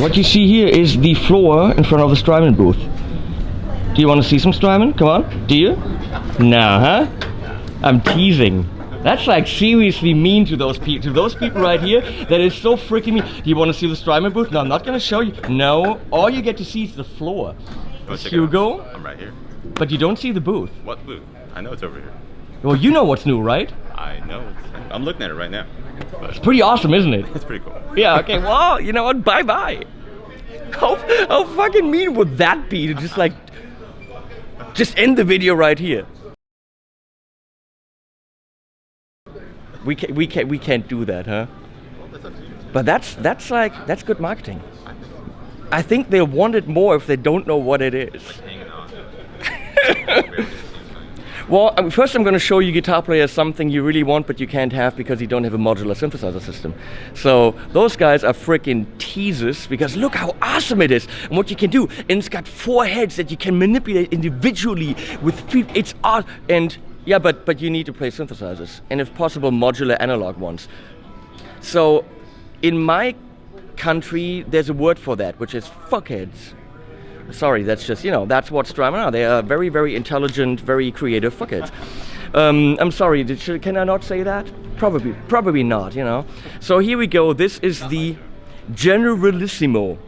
What you see here is the floor in front of the Strymon booth. Do you want to see some Strymon? Come on. Do you? No, huh? I'm teasing. That's like seriously mean to those people. To those people right here, that is so freaking mean. Do you want to see the Strymon booth? No, I'm not going to show you. No, all you get to see is the floor. Hugo? I'm right here. But you don't see the booth. What booth? I know it's over here. Well, you know what's new, right? I know. I'm looking at it right now. But it's pretty awesome, isn't it? It's pretty cool. Yeah, okay, well, you know what? Bye-bye. How fucking mean would that be to just like... just end the video right here. We can't do that, huh? But that's like good marketing. I think they'll want it more if they don't know what it is. Well, first I'm going to show you guitar players something you really want but you can't have because you don't have a modular synthesizer system. So those guys are freaking teases because look how awesome it is and what you can do. And it's got 4 heads that you can manipulate individually with 3. It's art and yeah, but you need to play synthesizers and if possible modular analog ones. So in my country there's a word for that, which is fuckheads. Sorry, that's just, you know, that's what Strymon are. They are very, very intelligent, very creative fuckheads. I'm sorry, can I not say that? Probably not, you know. So here we go. This is the Generalissimo.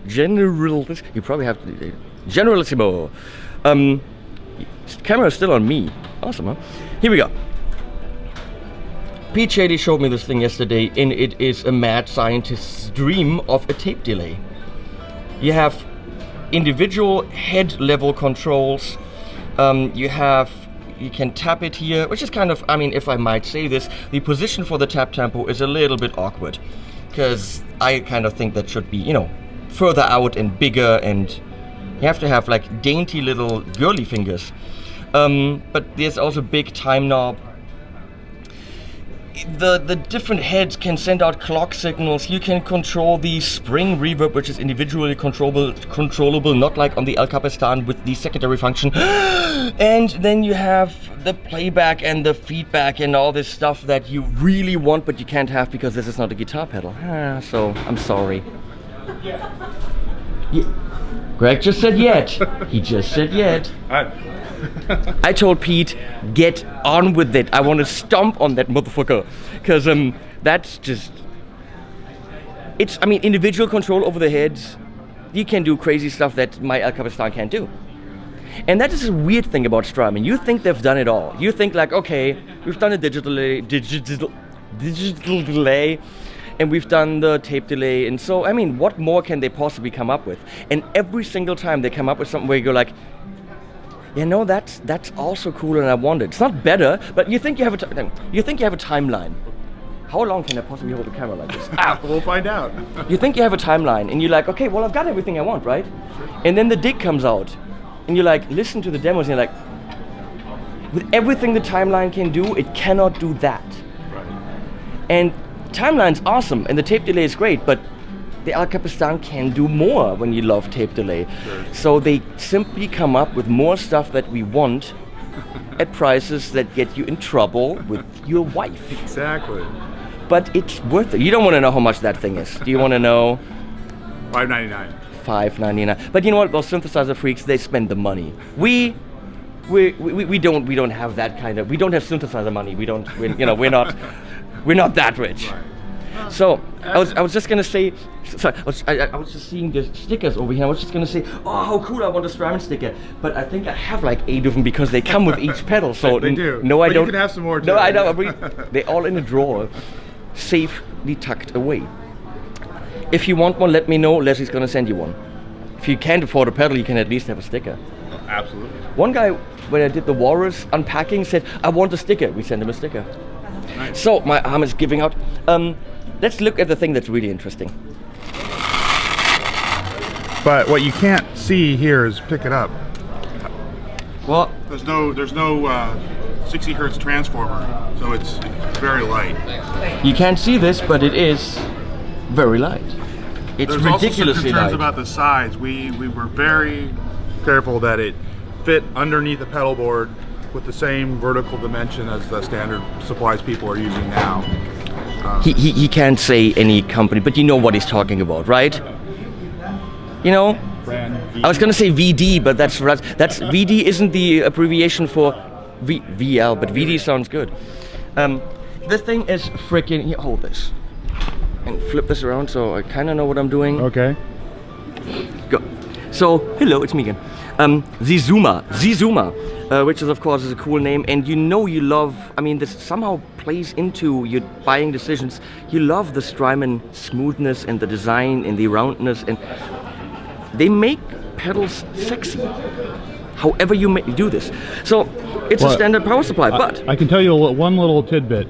You probably have to... Generalissimo. Camera is still on me. Awesome, huh? Here we go. Pete Shady showed me this thing yesterday, and it is a mad scientist's dream of a tape delay. You have individual head level controls. You can tap it here, which is kind of, I mean, if I might say this, the position for the tap tempo is a little bit awkward because I kind of think that should be, you know, further out and bigger, and you have to have like dainty little girly fingers. But there's also big time knob. The different heads can send out clock signals. You can control the spring reverb, which is individually controllable, not like on the El Capistan with the secondary function. And then you have the playback and the feedback and all this stuff that you really want, but you can't have because this is not a guitar pedal. So I'm sorry. Greg just said yet. He just said yet. I told Pete, get on with it. I want to stomp on that motherfucker. Because that's just... It's, I mean, individual control over the heads. You can do crazy stuff that my El Capistan can't do. And that is a weird thing about Strymon. You think they've done it all. You think like, okay, we've done a digital delay, and we've done the tape delay. And so, I mean, what more can they possibly come up with? And every single time they come up with something where you go like, you know, that's also cool and I want it. It's not better, but you think you have a timeline. How long can I possibly hold a camera like this? We'll find out. You think you have a timeline and you're like, okay, well, I've got everything I want, right? Sure. And then the dig comes out and you like listen to the demos and you're like, with everything the timeline can do, it cannot do that. Right. And timeline's awesome and the tape delay is great, but the El Capistan can do more when you love tape delay. Sure. So they simply come up with more stuff that we want at prices that get you in trouble with your wife. Exactly. But it's worth it. You don't want to know how much that thing is. Do you want to know? $5.99. $5.99. But you know what? Those synthesizer freaks, they spend the money. We don't have that kind of. We don't have synthesizer money. We're not that rich. Right. So I was just gonna say, sorry, I was just seeing the stickers over here. I was just gonna say, oh, how cool! I want a Strymon sticker, but I think I have like 8 of them because they come with each pedal. So they do. No, I but don't. You can have some more. Too. No, I don't. They're all in a drawer, safely tucked away. If you want one, let me know. Leslie's gonna send you one. If you can't afford a pedal, you can at least have a sticker. Absolutely. One guy, when I did the Walrus unpacking, said, "I want a sticker." We sent him a sticker. Nice. So my arm is giving out. Let's look at the thing that's really interesting. But what you can't see here is pick it up. Well, there's no 60 hertz transformer, so it's very light. You can't see this, but it is very light. It's There's ridiculously also some concerns light. about the size. We were very careful that it fit underneath the pedal board with the same vertical dimension as the standard supplies people are using now. He can't say any company, but you know what he's talking about, right? you know, Brand I was gonna say VD, but that's VD isn't the abbreviation for VL, but VD sounds good. This thing is freaking. Here, hold this and flip this around so I kind of know what I'm doing. Okay. Go. So hello, it's me again. The Zuma, which is of course is a cool name, and you know you love. I mean, this somehow plays into your buying decisions. You love the Strymon smoothness and the design and the roundness, and they make pedals sexy. However you do this, so it's a standard power supply. But I can tell you one little tidbit.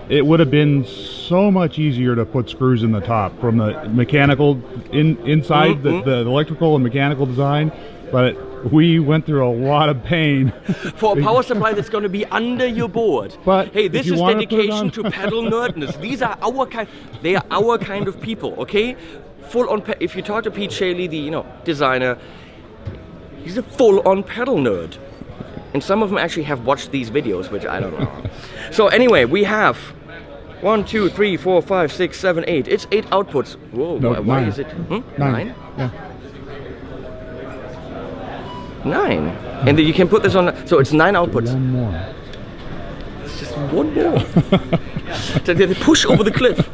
It would have been so much easier to put screws in the top from the mechanical inside the electrical and mechanical design, but we went through a lot of pain for a power supply that's going to be under your board. But hey, this is dedication to pedal nerdness. These are our kind. They are our kind of people. Okay, full on. If you talk to Pete Shaley, the designer, he's a full-on pedal nerd. And some of them actually have watched these videos, which I don't know. So anyway, we have 1, 2, 3, 4, 5, 6, 7, 8. It's 8 outputs. Whoa, no, why 9. is it? 9? Yeah. 9. And then you can put this on. So it's 9 outputs. One more. It's just one more. So they push over the cliff.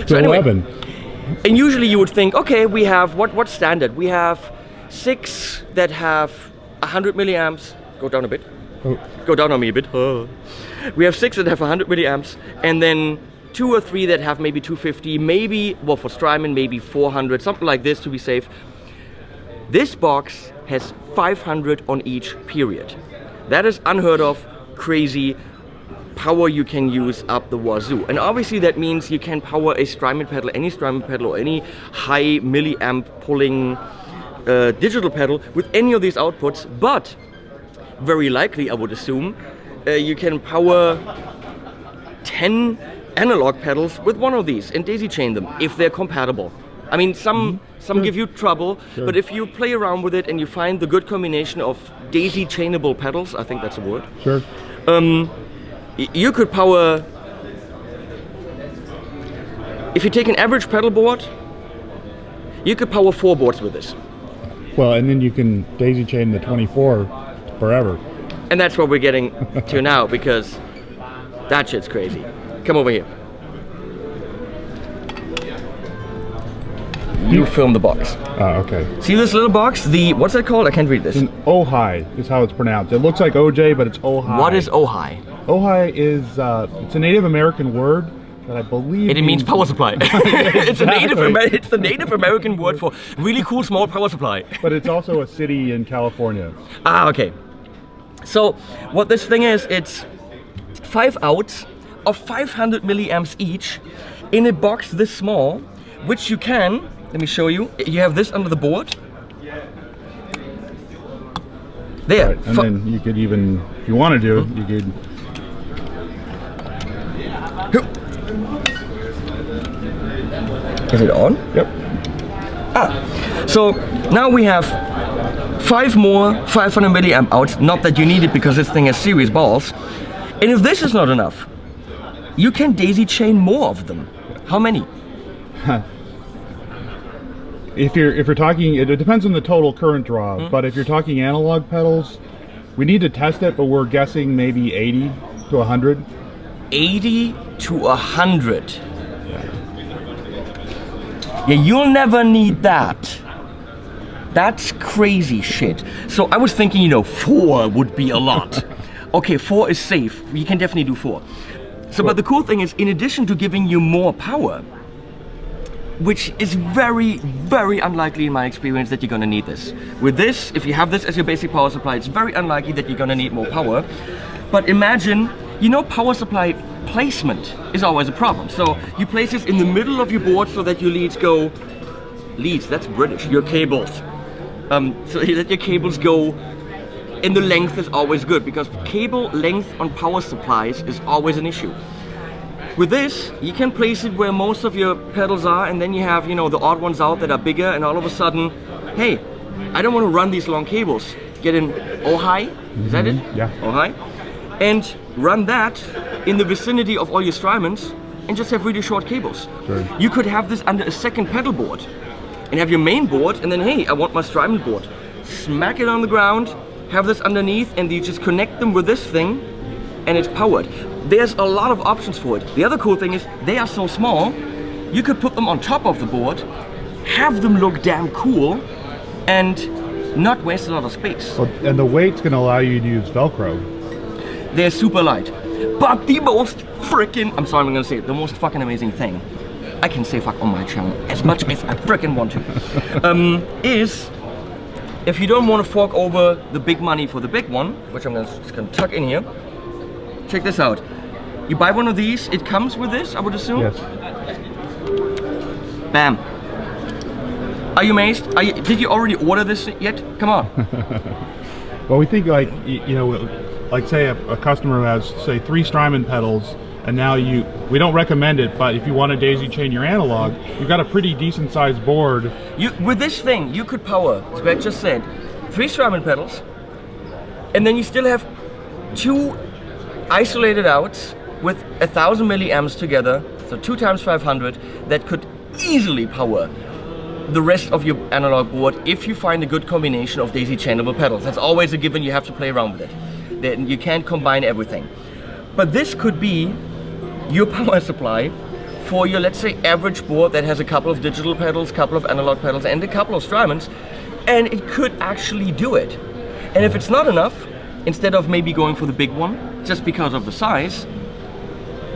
So anyway, 11. And usually you would think, okay, we have what's standard? We have 6 that have 100 milliamps. Go down a bit. Oh. Go down on me a bit. We have 6 that have 100 milliamps, and then 2 or 3 that have maybe 250, maybe, well, for Strymon, maybe 400, something like this to be safe. This box has 500 on each period. That is unheard of, crazy power you can use up the wazoo. And obviously that means you can power a Strymon pedal, any Strymon pedal, or any high milliamp pulling digital pedal with any of these outputs, but very likely, I would assume, you can power 10 analog pedals with one of these and daisy chain them if they're compatible. I mean, some give you trouble, but if you play around with it and you find the good combination of daisy chainable pedals, I think that's a word. Sure. You could power. If you take an average pedal board, you could power 4 boards with this. Well, and then you can daisy chain the 24 forever. And that's what we're getting to now, because that shit's crazy. Come over here. You film the box. Oh, okay. See this little box? What's that called? I can't read this. An Ojai is how it's pronounced. It looks like Ojai, but it's Ojai. What is Ojai? Ojai is it's a Native American word that I believe it means power supply. It's the Native American word for really cool small power supply. But it's also a city in California. Ah, okay. So what this thing is, it's 5 outs of 500 milliamps each in a box this small, which you can, let me show you. You have this under the board. There. Right, and then you could even, if you want to do, you could. Is it on? Yep. Ah, so now we have 5 more 500 milliamp outs. Not that you need it because this thing has serious balls. And if this is not enough, you can daisy chain more of them. How many? If you're talking, it depends on the total current draw. But if you're talking analog pedals, we need to test it. But we're guessing maybe 80 to 100. 80 to 100. Yeah, you'll never need that. That's crazy shit. So I was thinking, 4 would be a lot. Okay, 4 is safe. You can definitely do 4. So, but the cool thing is, in addition to giving you more power, which is very, very unlikely in my experience that you're gonna need this. With this, if you have this as your basic power supply, it's very unlikely that you're gonna need more power. But imagine, power supply placement is always a problem. So you place this in the middle of your board so that your leads, that's British, your cables. So that your cables go, and the length is always good, because cable length on power supplies is always an issue. With this, you can place it where most of your pedals are, and then you have, the odd ones out that are bigger, and all of a sudden, hey, I don't want to run these long cables. Get an Ojai, is that it? Yeah. Ojai. And run that in the vicinity of all your Strymons, and just have really short cables. Sure. You could have this under a second pedal board. and have your main board, and then hey, I want my Strymon board. Smack it on the ground, have this underneath, and you just connect them with this thing, and it's powered. There's a lot of options for it. The other cool thing is they are so small, you could put them on top of the board, have them look damn cool, and not waste a lot of space. Well, and the weight's going to allow you to use Velcro. They're super light. But the most freaking, I'm sorry, I'm gonna say it, the most fucking amazing thing, I can say fuck on my channel as much as I freaking want to, is if you don't want to fork over the big money for the big one, which I'm just gonna tuck in here, check this out. You buy one of these, it comes with this, I would assume? Yes. Bam. Are you amazed? Did you already order this yet? Come on. Well, we think like, you know, like say a customer who has say 3 Strymon pedals, and now we don't recommend it, but if you want to daisy chain your analog, you've got a pretty decent sized board. With this thing, you could power, as Greg just said, 3 Strymon pedals, and then you still have 2 isolated outs with 1,000 milliamps together, so 2 times 500, that could easily power the rest of your analog board if you find a good combination of daisy chainable pedals. That's always a given, you have to play around with it. Then you can't combine everything. But this could be your power supply for your, let's say, average board that has a couple of digital pedals, couple of analog pedals, and a couple of Strymons, and it could actually do it. And if it's not enough, instead of maybe going for the big one, just because of the size,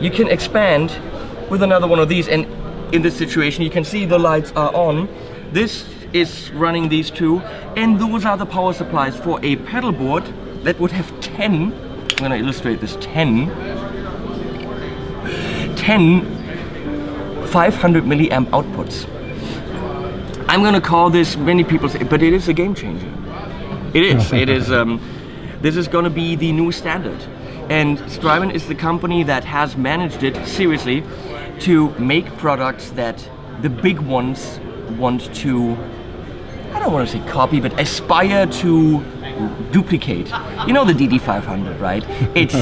you can expand with another one of these. And in this situation, you can see the lights are on. This is running these 2, and those are the power supplies for a pedal board that would have 10, I'm gonna illustrate this, 10 500 milliamp outputs. I'm gonna call this, many people say, but it is a game changer. It is, this is gonna be the new standard. And Strymon is the company that has managed it, seriously, to make products that the big ones want to, I don't want to say copy, but aspire to duplicate. You know the DD500, right? It's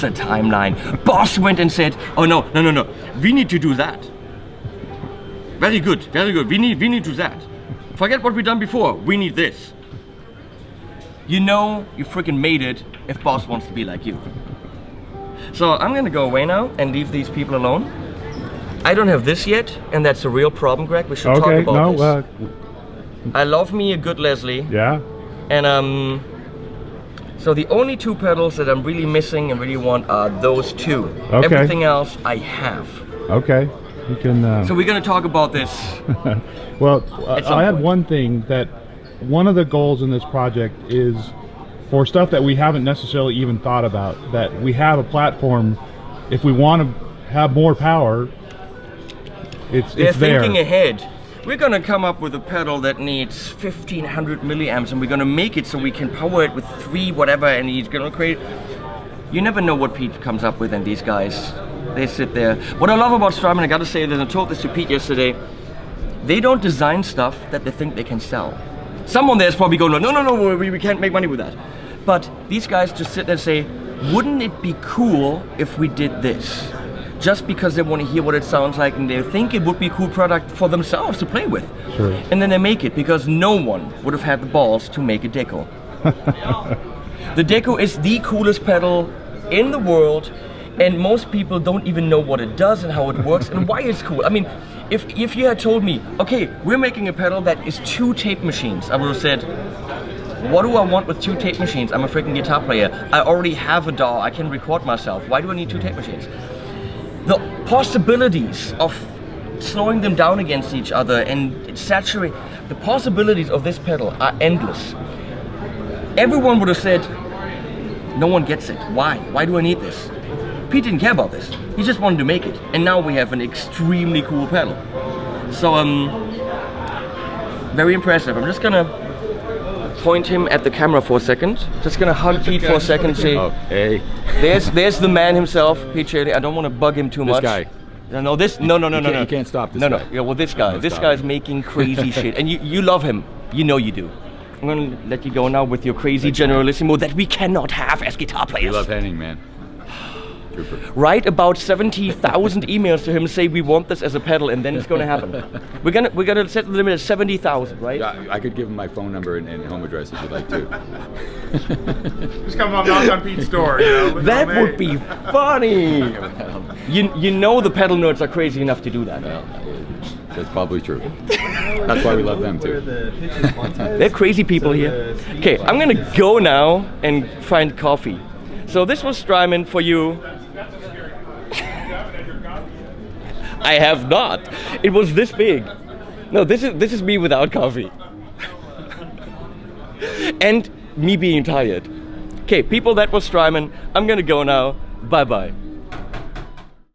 a timeline. Boss went and said, oh no, we need to do that. Very good, we need to do that. Forget what we've done before, we need this. You know you freaking made it if Boss wants to be like you. So I'm gonna go away now and leave these people alone. I don't have this yet, and that's a real problem, Greg. We should talk about this. I love me a good Leslie. Yeah. And so the only 2 pedals that I'm really missing and really want are those 2. Okay. Everything else I have. Okay. You can. So we're gonna talk about this. Well, I had one thing that one of the goals in this project is for stuff that we haven't necessarily even thought about, that we have a platform. If we want to have more power, it's there. They're thinking ahead. We're gonna come up with a pedal that needs 1500 milliamps, and we're gonna make it so we can power it with 3 whatever, and he's gonna create. You never know what Pete comes up with, and these guys, they sit there. What I love about Strymon, I gotta say this, I told this to Pete yesterday, they don't design stuff that they think they can sell. Someone there's probably going, no, we can't make money with that. But these guys just sit there and say, wouldn't it be cool if we did this? Just because they want to hear what it sounds like, and they think it would be a cool product for themselves to play with. Sure. And then they make it because no one would have had the balls to make a Deco. The Deco is the coolest pedal in the world, and most people don't even know what it does and how it works and why it's cool. I mean, if you had told me, okay, we're making a pedal that is 2 tape machines, I would have said, what do I want with 2 tape machines? I'm a freaking guitar player. I already have a DAW, I can record myself. Why do I need 2 tape machines? The possibilities of slowing them down against each other and saturate, the possibilities of this pedal are endless. Everyone would have said, no one gets it. Why? Why do I need this? Pete didn't care about this. He just wanted to make it. And now we have an extremely cool pedal. So, very impressive. I'm just gonna point him at the camera for a second. Just gonna hug Pete for a second and say, Oh, hey. there's the man himself, Pete Chaley. I don't want to bug him too much. This guy. No, You can't stop this guy. No. Yeah, well, this guy. This guy's making crazy shit, and you love him. You know you do. I'm gonna let you go now with your crazy Generalissimo that we cannot have as guitar players. We love Henning, man. Write about 70,000 emails to him, say we want this as a pedal, and then it's going to happen. We're gonna set the limit at 70,000, right? Yeah, I could give him my phone number and home address if you'd like to. Just come up, knock on Pete's door. That would be funny. You know the pedal nerds are crazy enough to do that. That's probably true. That's why we love them too. They're crazy people here. Okay, I'm gonna go now and find coffee. So this was Strymon for you. I have not. It was this big. No, this is me without coffee. And me being tired. Okay, people, that was Strymon. I'm gonna go now. Bye bye.